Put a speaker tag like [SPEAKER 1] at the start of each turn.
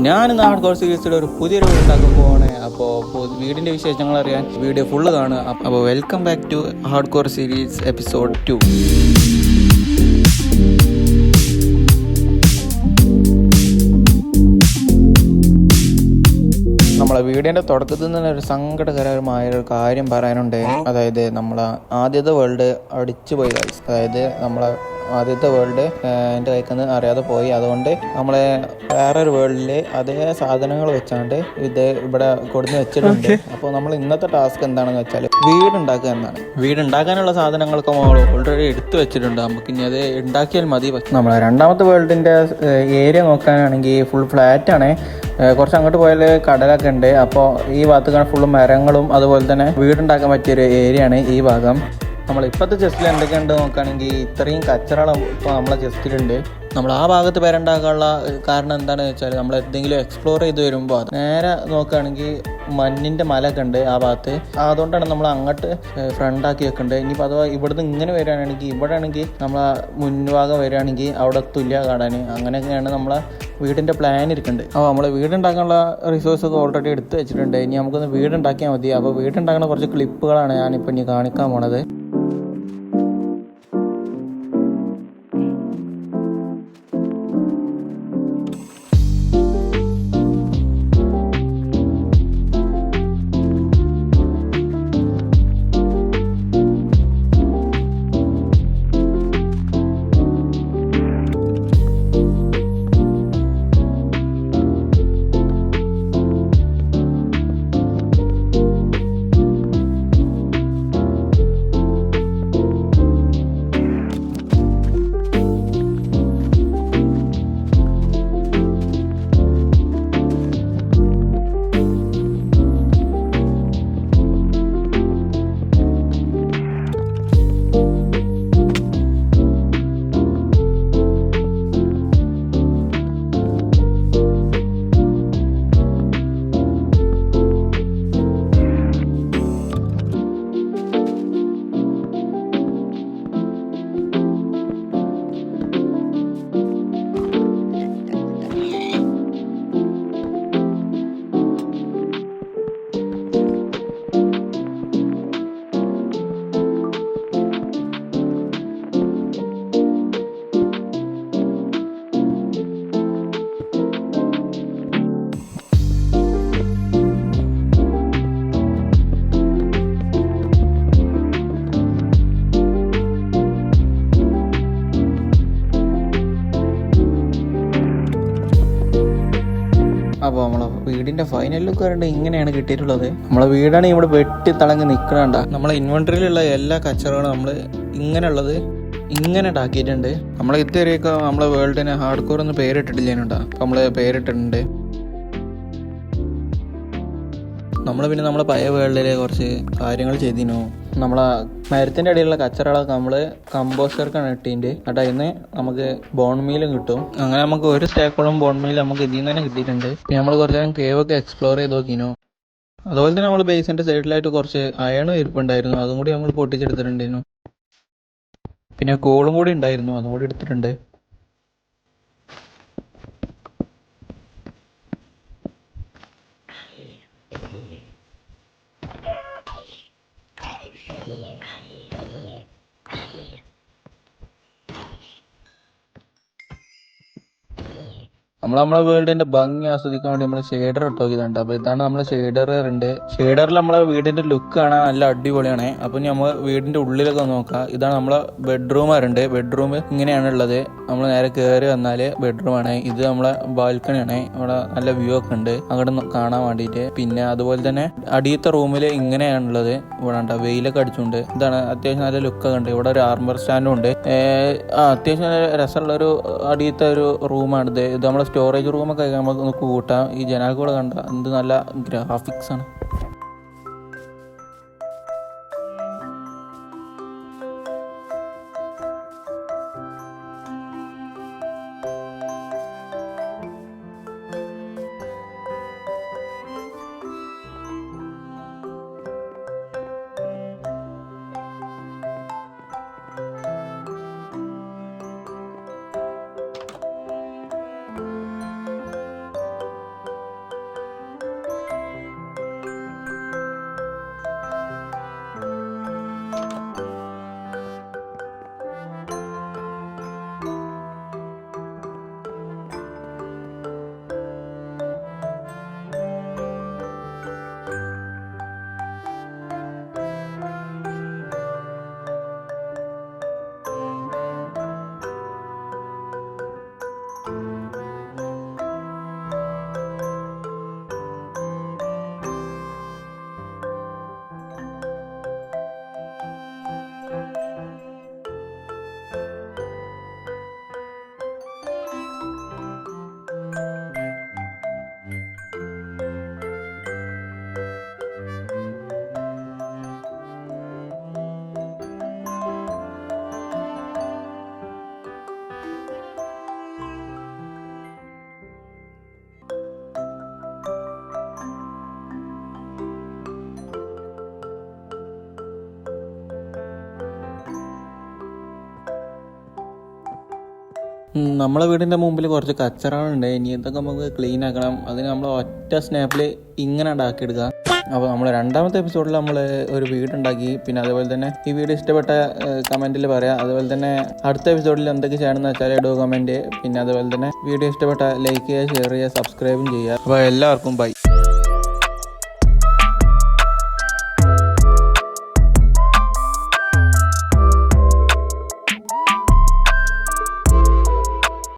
[SPEAKER 1] ഞാൻ hard core സീരീസിൽ ഒരു പുതിയൊരു വീട് ഉണ്ടാക്കാൻ പോവാണ്. അപ്പോൾ വീടിൻ്റെ വിശേഷങ്ങൾ അറിയാൻ വീഡിയോ ഫുള്ള് കാണുക. അപ്പോൾ welcome back to hardcore series episode 2. നമ്മളെ വീടിൻ്റെ തുടക്കത്തിൽ നിന്ന് ഒരു സങ്കടകരമായ ഒരു കാര്യം പറയാനുണ്ട്. അതായത് നമ്മളെ ആദ്യത്തെ വേൾഡ് അടിച്ചു പോയി ഗൈസ്. അതായത് നമ്മളെ ആദ്യത്തെ വേൾഡ് എൻ്റെ കൈക്കുന്ന അറിയാതെ പോയി. അതുകൊണ്ട് നമ്മളെ വേറൊരു വേൾഡില് അതേ സാധനങ്ങൾ വെച്ചാണ്ട് ഇത് ഇവിടെ കൊടുന്ന് വെച്ചിട്ടുണ്ട്. അപ്പോൾ നമ്മൾ ഇന്നത്തെ ടാസ്ക് എന്താണെന്ന് വെച്ചാൽ വീടുണ്ടാക്കുക എന്നാണ്. വീടുണ്ടാക്കാനുള്ള സാധനങ്ങളൊക്കെ നമ്മൾ ഓൾറെഡി എടുത്തു വെച്ചിട്ടുണ്ട്. നമുക്ക് ഇനി അത് ഉണ്ടാക്കിയാൽ മതി. നമ്മളെ രണ്ടാമത്തെ വേൾഡിൻ്റെ ഏരിയ നോക്കാനാണെങ്കിൽ ഫുൾ ഫ്ലാറ്റ് ആണ്. കുറച്ച് അങ്ങോട്ട് പോയാൽ കടലൊക്കെ ഉണ്ട്. അപ്പോൾ ഈ ഭാഗത്ത് ഫുള്ള് മരങ്ങളും അതുപോലെ തന്നെ വീടുണ്ടാക്കാൻ പറ്റിയൊരു ഏരിയ ആണ് ഈ ഭാഗം. നമ്മൾ ഇപ്പോഴത്തെ ചെസ്റ്റിൽ എന്തൊക്കെയുണ്ട് നോക്കുകയാണെങ്കിൽ ഇത്രയും കച്ചറകൾ ഇപ്പോൾ നമ്മളെ ചെസ്റ്റിലുണ്ട്. നമ്മൾ ആ ഭാഗത്ത് പേരുണ്ടാക്കാനുള്ള കാരണം എന്താണെന്ന് വെച്ചാൽ നമ്മൾ എന്തെങ്കിലും എക്സ്പ്ലോർ ചെയ്ത് വരുമ്പോൾ നേരെ നോക്കുകയാണെങ്കിൽ മഞ്ഞിൻ്റെ മലയൊക്കെ ഉണ്ട് ആ ഭാഗത്ത്. അതുകൊണ്ടാണ് നമ്മൾ അങ്ങോട്ട് ഫ്രണ്ടാക്കി വെക്കേണ്ടത്. ഇനിയിപ്പോൾ അഥവാ ഇവിടുന്ന് ഇങ്ങനെ വരികയാണെങ്കിൽ ഇവിടെ ആണെങ്കിൽ നമ്മളെ മുൻഭാഗം വരികയാണെങ്കിൽ അവിടെ തുല്യ കാണാൻ. അങ്ങനെയൊക്കെയാണ് നമ്മളെ വീടിൻ്റെ പ്ലാൻ ഇരിക്കുന്നുണ്ട്. അപ്പോൾ നമ്മൾ വീടുണ്ടാക്കാനുള്ള റിസോഴ്സൊക്കെ ഓൾറെഡി എടുത്ത് വെച്ചിട്ടുണ്ട്. ഇനി നമുക്കൊന്ന് വീടുണ്ടാക്കിയാൽ മതി. അപ്പോൾ വീടുണ്ടാക്കുന്ന കുറച്ച് ക്ലിപ്പുകളാണ് ഞാനിപ്പോൾ ഇനി കാണിക്കാൻ പോണത്. അപ്പോൾ നമ്മളെ വീടിൻ്റെ ഫൈനൽ ലുക്ക് പറയുന്നത് ഇങ്ങനെയാണ് കിട്ടിയിട്ടുള്ളത്. നമ്മളെ വീടാണ് ഇവിടെ വെട്ടി തിളങ്ങി നിൽക്കണണ്ട. നമ്മളെ ഇൻവെൻട്രിയിലുള്ള എല്ലാ കച്ചറകളും നമ്മൾ ഇങ്ങനെയുള്ളത് ഇങ്ങനെ ഉണ്ടാക്കിയിട്ടുണ്ട്. നമ്മളെ ഇതുവരെയൊക്കെ നമ്മളെ വേൾഡിന് ഹാർഡ് കോർ ഒന്ന് പേരിട്ടിട്ടില്ലേനുണ്ടാ. അപ്പോൾ നമ്മൾ പേരിട്ടിട്ടുണ്ട്. നമ്മൾ പിന്നെ നമ്മളെ പഴയ വേൾഡിലെ കുറച്ച് കാര്യങ്ങൾ ചെയ്തിരുന്നു. നമ്മളെ മരത്തിൻ്റെ അടിയിലുള്ള കച്ചറകളൊക്കെ നമ്മൾ കമ്പോസ്റ്റർക്കാണ് ഇട്ടിൻ്റെ. എന്നിട്ട് അതിൽ നിന്ന് നമുക്ക് ബോൺ മീലും കിട്ടും. അങ്ങനെ നമുക്ക് ഒരു സ്റ്റേക്കോളം ബോൺ മീൽ നമുക്ക് ഇതിൽ നിന്ന് തന്നെ കിട്ടിയിട്ടുണ്ട്. പിന്നെ നമ്മൾ കുറച്ച് നേരം കേവൊക്കെ എക്സ്പ്ലോർ ചെയ്ത് നോക്കിനു. അതുപോലെ തന്നെ നമ്മൾ ബേസിൻ്റെ സൈഡിലായിട്ട് കുറച്ച് അയൺ ഇരിപ്പുണ്ടായിരുന്നു. അതും കൂടി നമ്മൾ പൊട്ടിച്ചെടുത്തിട്ടുണ്ടായിരുന്നു. പിന്നെ കോളും കൂടി ഉണ്ടായിരുന്നു, അതും കൂടി എടുത്തിട്ടുണ്ട്. നമ്മളെ വേൾഡിന്റെ ഭംഗി ആസ്വദിക്കാൻ വേണ്ടി നമ്മൾ ഷെയ്ഡർ ഇട്ട് നോക്കിയതുണ്ട്. അപ്പോൾ ഇതാണ് നമ്മളെ ഷെയ്ഡർ ഉണ്ട്. ഷെയ്ഡറിൽ നമ്മളെ വീടിന്റെ ലുക്ക് കാണാൻ നല്ല അടിപൊളിയാണ്. അപ്പോൾ നമ്മൾ വീടിന്റെ ഉള്ളിലൊക്കെ നോക്കാം. ഇതാണ് നമ്മളെ ബെഡ്റൂം ഉണ്ട്. ബെഡ്റൂം ഇങ്ങനെയാണ് ഉള്ളത്. നമ്മൾ നേരെ കയറി വന്നാൽ ബെഡ്റൂമാണ്. ഇത് നമ്മളെ ബാൽക്കണിയാണ്. ഇവിടെ നല്ല വ്യൂ ഒക്കെ ഉണ്ട് അങ്ങോട്ട് കാണാൻ വേണ്ടിയിട്ട്. പിന്നെ അതുപോലെ തന്നെ അടിയത്തെ റൂമിൽ ഇങ്ങനെയാണുള്ളത്. ഇവിടെ ഉണ്ട് വെയിലൊക്കെ അടിച്ചുകൊണ്ട്. ഇതാണ് അത്യാവശ്യം നല്ല ലുക്കൊക്കെ ഉണ്ട്. ഇവിടെ ഒരു ആർമർ സ്റ്റാൻഡും ഉണ്ട്. അത്യാവശ്യം നല്ല രസമുള്ളൊരു അടിയത്തെ ഒരു റൂമാണിത്. ഇത് നമ്മളെ സ്റ്റോറേജ് റൂമൊക്കെ നമുക്ക് കൂട്ടാം. ഈ ജനാൽക്കൂടെ കണ്ട എന്ത് നല്ല ഗ്രാഫിക്സ് ആണ്. നമ്മളെ വീടിൻ്റെ മുമ്പിൽ കുറച്ച് കച്ചറകളുണ്ട്. ഇനി ഇതൊക്കെ നമുക്ക് ക്ലീൻ ആക്കണം. അതിന് നമ്മൾ ഒറ്റ സ്നാപ്പിൽ ഇങ്ങനെ ഉണ്ടാക്കിയെടുക്കുക. അപ്പോൾ നമ്മൾ രണ്ടാമത്തെ എപ്പിസോഡിൽ നമ്മൾ ഒരു വീടുണ്ടാക്കി. പിന്നെ അതുപോലെ തന്നെ ഈ വീഡിയോ ഇഷ്ടപ്പെട്ട കമൻറ്റിൽ പറയാം. അതുപോലെ തന്നെ അടുത്ത എപ്പിസോഡിൽ എന്തൊക്കെ ചെയ്യണമെന്ന് വെച്ചാൽ ഇടുക കമൻറ്റ്. പിന്നെ അതുപോലെ തന്നെ വീഡിയോ ഇഷ്ടപ്പെട്ട ലൈക്ക് ചെയ്യുക, ഷെയർ ചെയ്യുക, സബ്സ്ക്രൈബും ചെയ്യുക. അപ്പോൾ എല്ലാവർക്കും ബൈ.